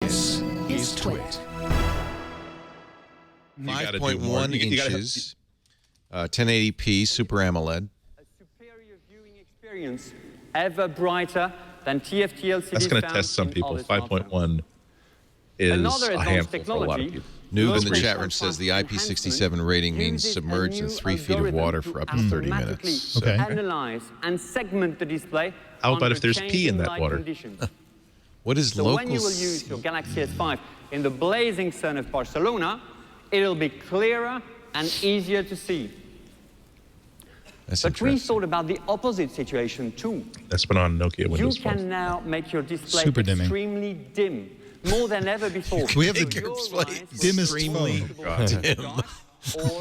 This is Twit. 5.1 inches, 1080p Super AMOLED. A superior viewing experience, ever brighter than TFT LCDs. That's going to test some people. 5.1 is a handful for a lot of people. Noob in the chat room says the IP67 rating means submerged in 3 feet of water for up to 30 minutes. So analyze and segment the display. How about if there's pee in that water? What is so local? When you will use your Galaxy S5 in the blazing sun of Barcelona, it'll be clearer and easier to see. But we thought about the opposite situation too. That's been on Nokia Windows You can phones. now make your display Super dimming. extremely dim, more than ever before. We have the dimmest phone.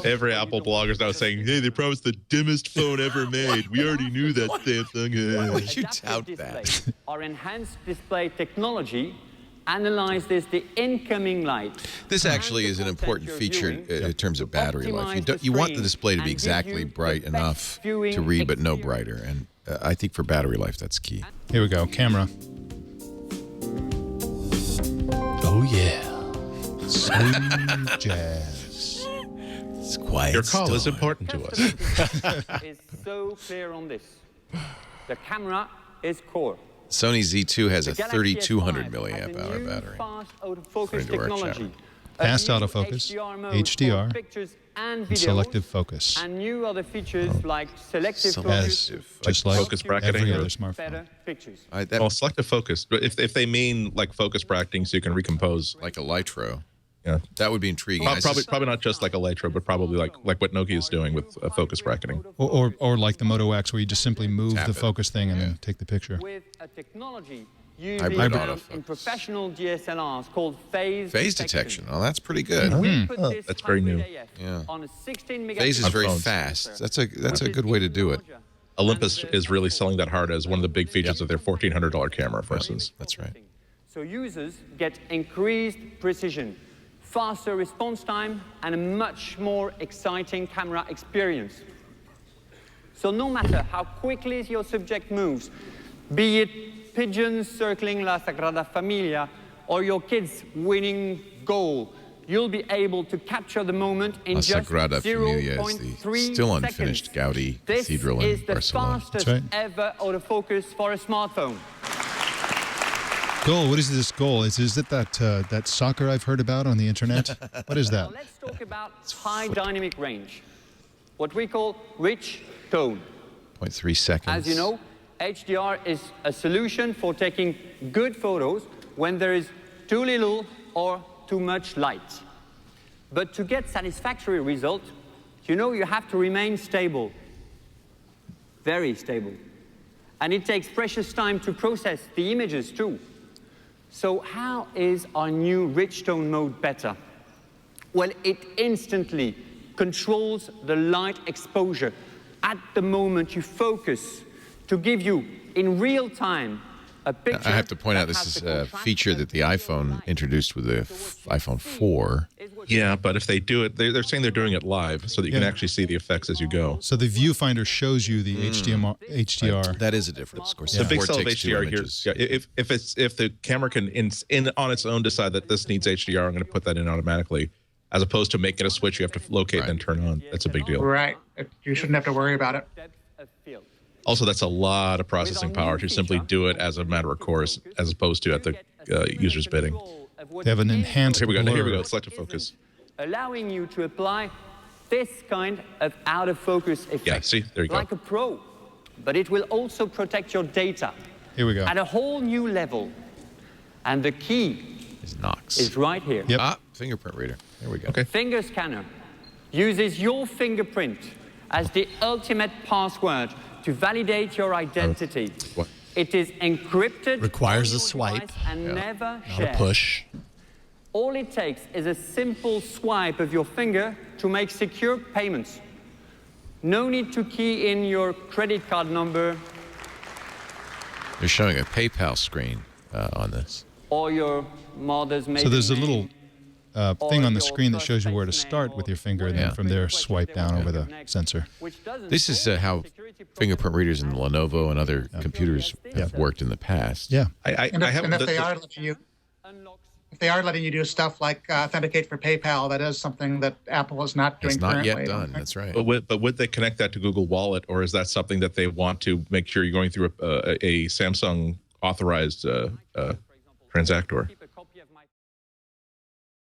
Every Apple blogger is now saying, hey, they promised the dimmest phone ever made. We already knew that, Samsung. Why would you tout that? Our enhanced display technology analyzes the incoming light. This actually is an important feature in terms of battery life. You want the display to be exactly bright enough to read, but no brighter. And I think for battery life, that's key. Here we go. Camera. Oh, yeah. Smooth jazz. It's quiet. Your call is important to us. Is so clear on this. The camera is core. Sony Z2 has a The Galaxy 3200 S5 milliamp has a hour new battery. Fast autofocus According to our chat technology. room. Fast A new autofocus, HDR mode HDR, for pictures and and videos, selective focus. and new other features like selective Selective. focus, Just like focus bracketing every or- other smartphone. better pictures. Well, selective focus. But if they mean like focus bracketing so you can recompose. Like a Lytro. Yeah. That would be intriguing. Probably not just like a Lytro, but probably like what Nokia is doing with focus bracketing. Or like the Moto X, where you just simply move Tap the it. focus thing and then take the picture. With a technology used Hybrid in autofocus. professional DSLRs called phase detection. Oh, that's pretty good. We put this That's very new. hybrid AF Yeah. on a 16 megapixel Phase is very phones. fast. That's a good way to do it. Olympus is really selling that hard as one of the big features of their $1,400 camera, for instance. That's right. So users get increased precision, faster response time, and a much more exciting camera experience. So no matter how quickly your subject moves, be it pigeons circling La Sagrada Familia or your kids winning goal, you'll be able to capture the moment in La just Sagrada Familia is 0.3 the still seconds. unfinished Gaudi This Cathedral is in the Barcelona. fastest That's right. ever autofocus for a smartphone. Goal. What is this goal? Is it that soccer I've heard about on the internet? What is that? Now let's talk about high dynamic range, what we call rich tone. 0.3 seconds. As you know, HDR is a solution for taking good photos when there is too little or too much light. But to get satisfactory result, you know you have to remain stable, very stable. And it takes precious time to process the images too. So how is our new rich tone mode better? Well, it instantly controls the light exposure at the moment you focus to give you in real time a picture. I have to point out this is a feature that the iPhone introduced with the iPhone 4. Yeah, but if they do it, they're saying they're doing it live so that you can actually see the effects as you go. So the viewfinder shows you the HDR. That is a difference. Of course, The big Four sell of takes two HDR here, images. if the camera can on its own decide that this needs HDR, I'm going to put that in automatically, as opposed to making a switch you have to locate and then turn on. That's a big deal. Right. You shouldn't have to worry about it. Also, that's a lot of processing power to simply do it as a matter of course, as opposed to at the user's bidding. They have an enhanced Here we go. blur. Here we go. Selective focus. Allowing you to apply this kind of out of focus effect. Yeah, see? There you go. Like a pro. But it will also protect your data Here we go. at a whole new level. And the key Is Knox. is right here. Yep. Ah, fingerprint reader. There we go. Okay. Finger scanner uses your fingerprint as the ultimate password to validate your identity. What? It is encrypted, Requires on a your swipe. device and never Not shared. a push. All it takes is a simple swipe of your finger to make secure payments. No need to key in your credit card number They're showing a PayPal screen on this. or your mother's maiden So there's a name. little thing on the screen that shows you where to start with your finger, and then from there swipe down over the sensor. This is how fingerprint readers in Lenovo and other computers have worked in the past. Yeah. I And have if they are letting you, if they are letting you do stuff like authenticate for PayPal, that is something that Apple is not doing It's not currently. yet done. That's right. But would they connect that to Google Wallet, or is that something that they want to make sure you're going through a Samsung authorized transactor?